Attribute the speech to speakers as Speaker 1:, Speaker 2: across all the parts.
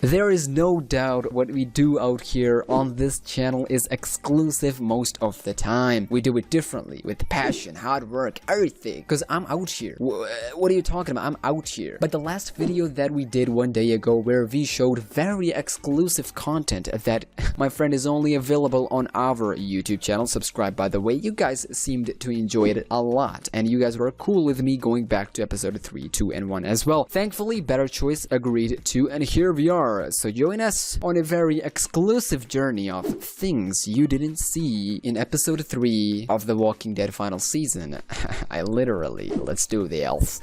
Speaker 1: There is no doubt what we do out here on this channel is exclusive most of the time. We do it differently, with passion, hard work, everything. Because I'm out here. What are you talking about? I'm out here. But the last video that we did one day ago where we showed very exclusive content that, my friend, is only available on our YouTube channel. Subscribe, by the way. You guys seemed to enjoy it a lot. And you guys were cool with me going back to episode 3, 2, and 1 as well. Thankfully, BetterChoice agreed to, and here we are. So join us on a very exclusive journey of things you didn't see in episode 3 of The Walking Dead final season. Let's do this.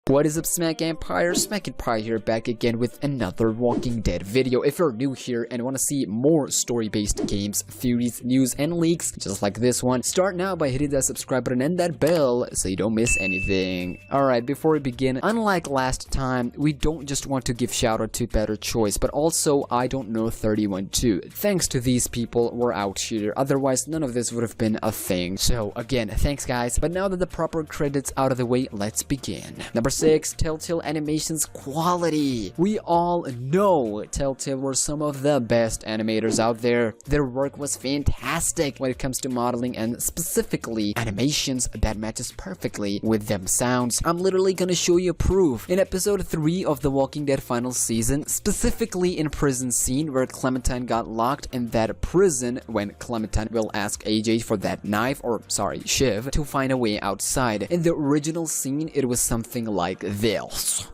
Speaker 1: What is up, SmackNPie? SmackNPie here, back again with another Walking Dead video. If you're new here and want to see more story-based games, theories, news, and leaks, just like this one, start now by hitting that subscribe button and that bell so you don't miss anything. Alright, before we begin, unlike last time, we don't just want to give shout out to BetterChoice, but also I Don't Know 31 too. Thanks to these people, we're out here. Otherwise, none of this would have been a thing. So, again, thanks guys. But now that the proper credits out of the way, let's begin. Number 6, Telltale Animations quality. We all know Telltale were some of the best animators out there. Their work was fantastic when it comes to modeling and specifically animations that matches perfectly with them sounds. I'm literally gonna show you proof. In episode 3 of The Walking Dead final season, specifically in prison scene where Clementine got locked in that prison when Clementine will ask AJ for that knife, or sorry, Shiv, to find a way outside. In the original scene, it was something like this.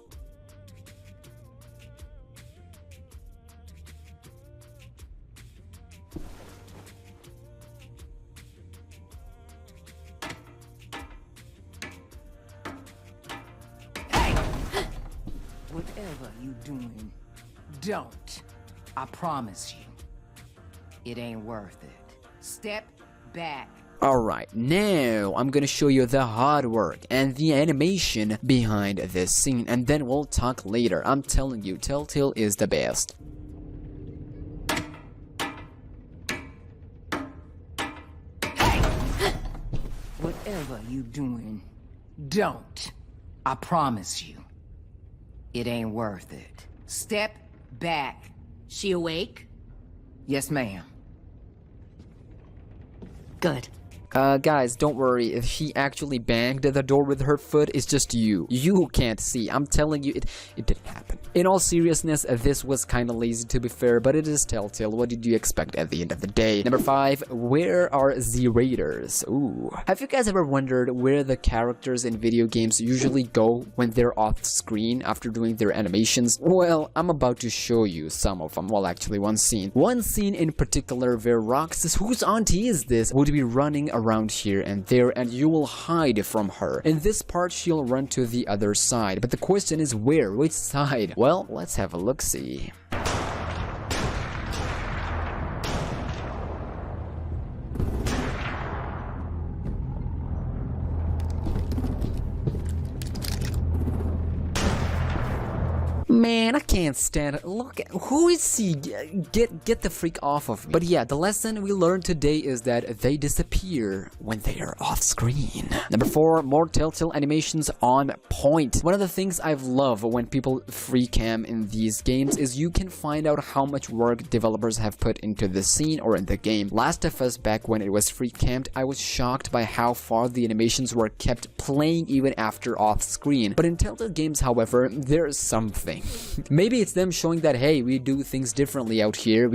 Speaker 2: Whatever you doing, don't. I promise you. It ain't worth it. Step back.
Speaker 1: Alright, now I'm gonna show you the hard work and the animation behind this scene, and then we'll talk later. I'm telling you, Telltale is the best.
Speaker 2: Whatever you doing, don't. I promise you. It ain't worth it. Step back.
Speaker 3: She awake?
Speaker 2: Yes, ma'am.
Speaker 3: Good.
Speaker 1: Guys, don't worry. If she actually banged the door with her foot, it's just you. You can't see. I'm telling you, it didn't happen. In all seriousness, this was kinda lazy to be fair, but it is Telltale. What did you expect at the end of the day? Number 5, where are the raiders? Ooh. Have you guys ever wondered where the characters in video games usually go when they're off screen after doing their animations? Well, I'm about to show you some of them. Well, actually, one scene. One scene in particular where Roxas, whose auntie is this, would be running around here and there, and you will hide from her. In this part, she'll run to the other side. But the question is where? Which side? Well, let's have a look-see. Man, I can't stand it. Look, who is he? Get the freak off of me. But yeah, the lesson we learned today is that they disappear when they are off screen. Number 4, more Telltale animations on point. One of the things I've loved when people free cam in these games is you can find out how much work developers have put into the scene or in the game. Last of Us, back when it was free cammed, I was shocked by how far the animations were kept playing even after off screen. But in Telltale games, however, there's something. Maybe it's them showing that, hey, we do things differently out here,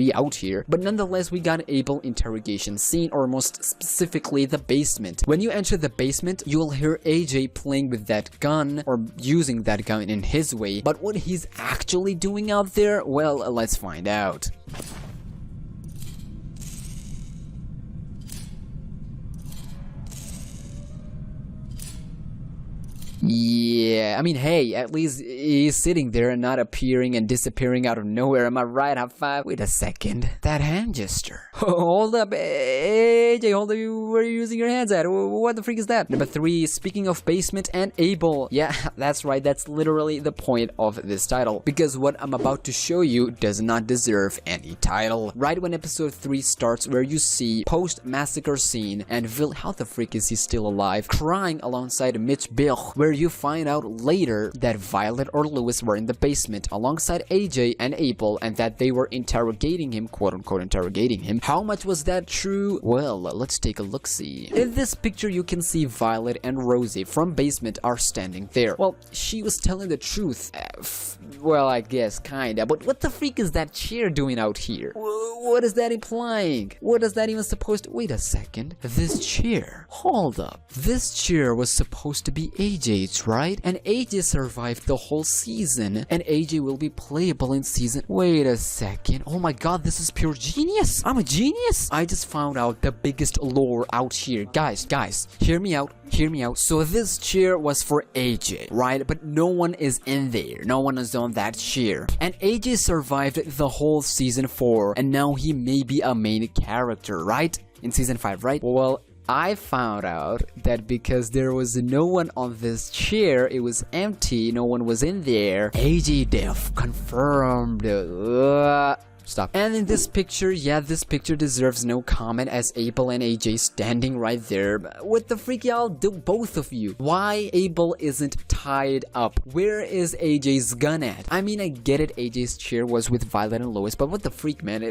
Speaker 1: but nonetheless, we got an ABEL interrogation scene, or most specifically, the basement. When you enter the basement, you'll hear AJ playing with that gun, or using that gun in his way, but what he's actually doing out there, well, let's find out. Yeah, I mean, hey, at least he's sitting there and not appearing and disappearing out of nowhere. Am I right? High five? Wait a second. That hand gesture. Hold up. AJ, hold up. Where are you using your hands at? What the freak is that? Number 3, speaking of basement and ABEL. Yeah, that's right. That's literally the point of this title. Because what I'm about to show you does not deserve any title. Right when episode 3 starts, where you see post-massacre scene and Vil, how the freak is he still alive, crying alongside Mitch Bill, where you find out later that Violet or Lewis were in the basement alongside AJ and ABEL and that they were interrogating him, quote-unquote interrogating him. How much was that true? Well, let's take a look-see. In this picture, you can see Violet and Rosie from basement are standing there. Well, she was telling the truth. Well, I guess kinda, but what the freak is that chair doing out here? What is that implying? What is that even supposed to— wait a second. This chair. Hold up. This chair was supposed to be AJ's, right? And AJ survived the whole season, and AJ will be playable in season— wait a second. Oh my god, this is pure genius. I'm a genius. I just found out the biggest lore out here. Guys, hear me out. Hear me out. So this chair was for AJ, right? But no one is in there. No one is on that chair. And AJ survived the whole season 4, and now he may be a main character, right? In season 5, right? Well, I found out that because there was no one on this chair, it was empty, no one was in there, AJ DEFF confirmed. Stop. And in this picture, yeah, this picture deserves no comment as ABEL and AJ standing right there. What the freak y'all do, both of you? Why ABEL isn't tied up? Where is AJ's gun at? I mean, I get it, AJ's chair was with Violet and Lois, but what the freak, man?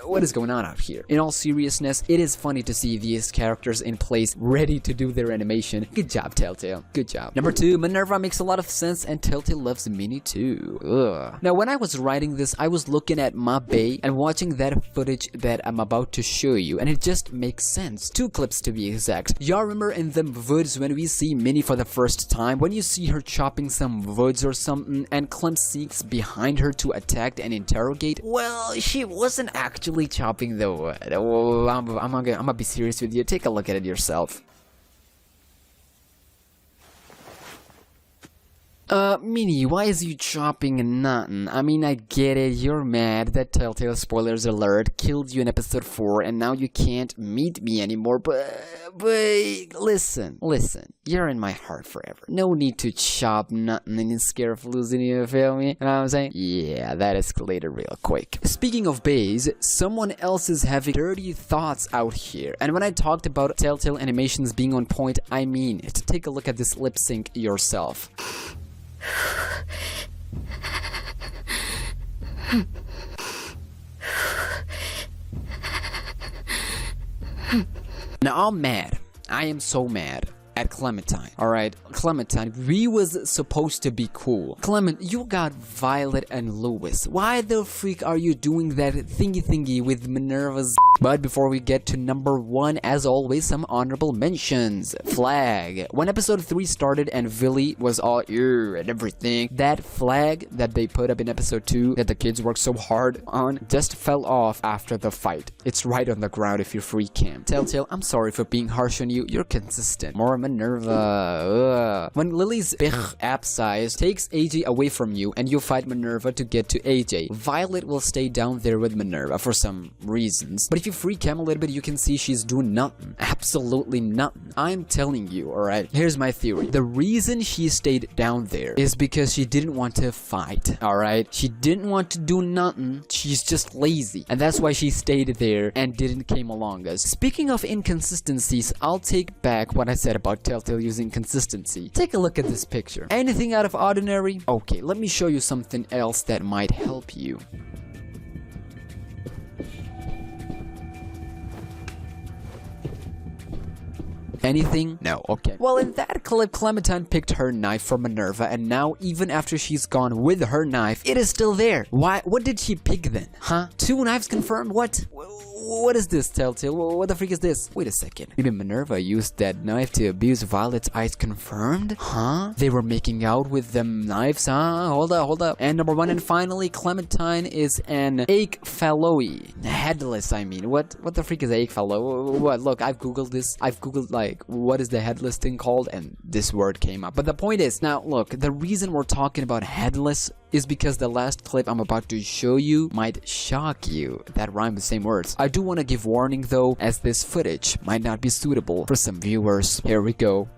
Speaker 1: What is going on out here? In all seriousness, it is funny to see these characters in place, ready to do their animation. Good job, Telltale. Good job. Number 2, Minerva makes a lot of sense, and Telltale loves Minnie too. Ugh. Now, when I was writing this, I was looking at my bay and watching that footage that I'm about to show you, and it just makes sense. 2 clips to be exact. Y'all remember in the woods when we see Minnie for the first time, when you see her chopping some woods or something and Clem sneaks behind her to attack and interrogate? Well, she wasn't actually chopping the wood. Oh, I'm gonna be serious with you. Take a look at it yourself. Minnie, why is you chopping nothing? I mean, I get it, you're mad that Telltale, spoilers alert, killed you in episode 4 and now you can't meet me anymore, but listen, you're in my heart forever. No need to chop nothing and you're scared of losing you, feel me? You know what I'm saying? Yeah, that escalated real quick. Speaking of bays, someone else is having dirty thoughts out here, and when I talked about Telltale animations being on point, I mean it. Take a look at this lip sync yourself. Now I'm mad. I am so mad at Clementine. Alright, Clementine, we was supposed to be cool. Clement, you got Violet and Lewis. Why the freak are you doing that thingy with Minerva's? But before we get to number 1, as always, some honorable mentions. Flag. When episode 3 started and Villy was all ear and everything, that flag that they put up in episode 2 that the kids worked so hard on just fell off after the fight. It's right on the ground if you free cam. Telltale, I'm sorry for being harsh on you. You're consistent. More Minerva. When Lily's app size takes AJ away from you and you fight Minerva to get to AJ, Violet will stay down there with Minerva for some reasons. But if you free cam a little bit, you can see she's doing nothing. Absolutely nothing. I'm telling you, alright? Here's my theory. The reason she stayed down there is because she didn't want to fight, alright? She didn't want to do nothing. She's just lazy. And that's why she stayed there and didn't came along us. Speaking of inconsistencies, I'll take back what I said about Telltale using consistency. Take a look at this picture. Anything out of ordinary? Okay, let me show you something else that might help you. Anything? No. Okay. Well, in that clip, Clementine picked her knife from Minerva, and now, even after she's gone with her knife, it is still there. Why? What did she pick then? Huh? 2 knives confirmed? What? What is this, Telltale? What the freak is this? Wait a second. Maybe Minerva used that knife to abuse Violet's eyes confirmed? Huh? They were making out with them knives, huh? Hold up. And number 1, and finally, Clementine is an AKEPHALOI. Headless, I mean. What the freak is AKEPHALOI? What? Look, I've googled this. I've googled, like, what is the headless thing called? And this word came up. But the point is, now, look, the reason we're talking about headless is because the last clip I'm about to show you might shock you. That rhyme the same words. I do want to give warning though, as this footage might not be suitable for some viewers. Here we go.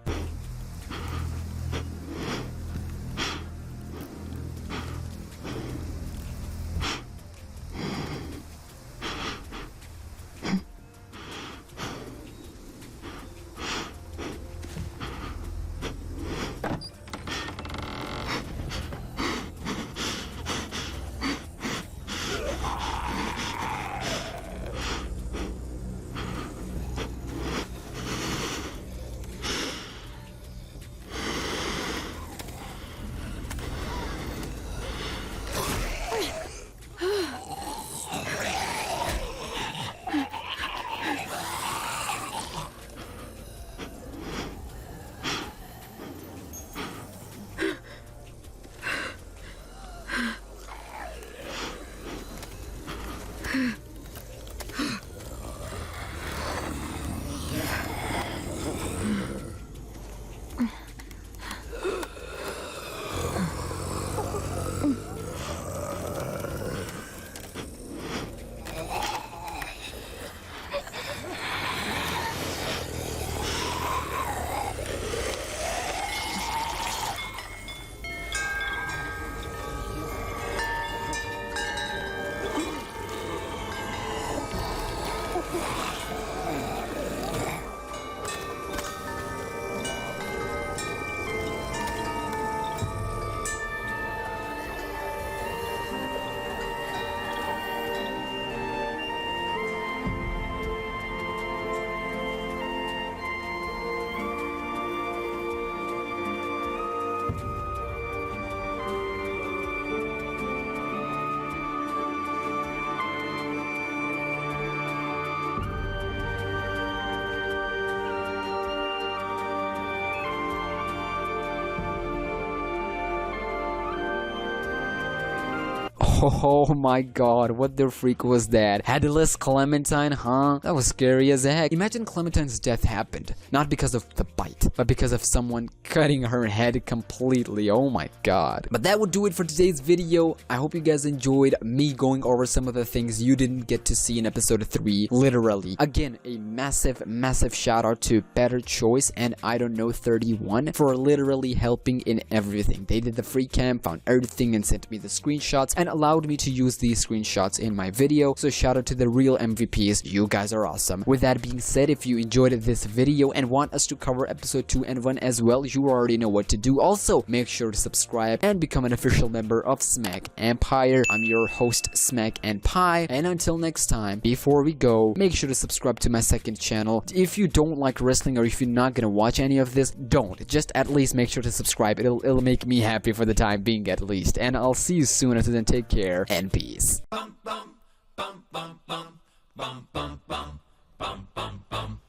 Speaker 1: Oh my god, what the freak was that? Headless Clementine, huh? That was scary as heck. Imagine Clementine's death happened, not because of the bite, but because of someone cutting her head completely. Oh my god. But that would do it for today's video. I hope you guys enjoyed me going over some of the things you didn't get to see in episode 3, literally. Again, a massive shout out to BetterChoice and I don't know 31 for literally helping in everything. They did the free cam, found everything, and sent me the screenshots and allowed me to use these screenshots in my video. So shout out to the real MVPs. You guys are awesome. With that being said, if you enjoyed this video and want us to cover episode 2 and 1 as well, you already know what to do. Also, make sure to subscribe and become an official member of SmackNPie. I'm your host, SmackNPie, and until next time, before we go, make sure to subscribe to my second channel. If you don't like wrestling or if you're not gonna watch any of this, don't. Just at least make sure to subscribe. It'll make me happy for the time being at least. And I'll see you soon. Until then, take care and peace.
Speaker 4: Bum, bum, bum, bum, bum, bum, bum, bum, bum, bum, bum, bum, bum,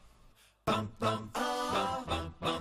Speaker 4: bum, bum, bum,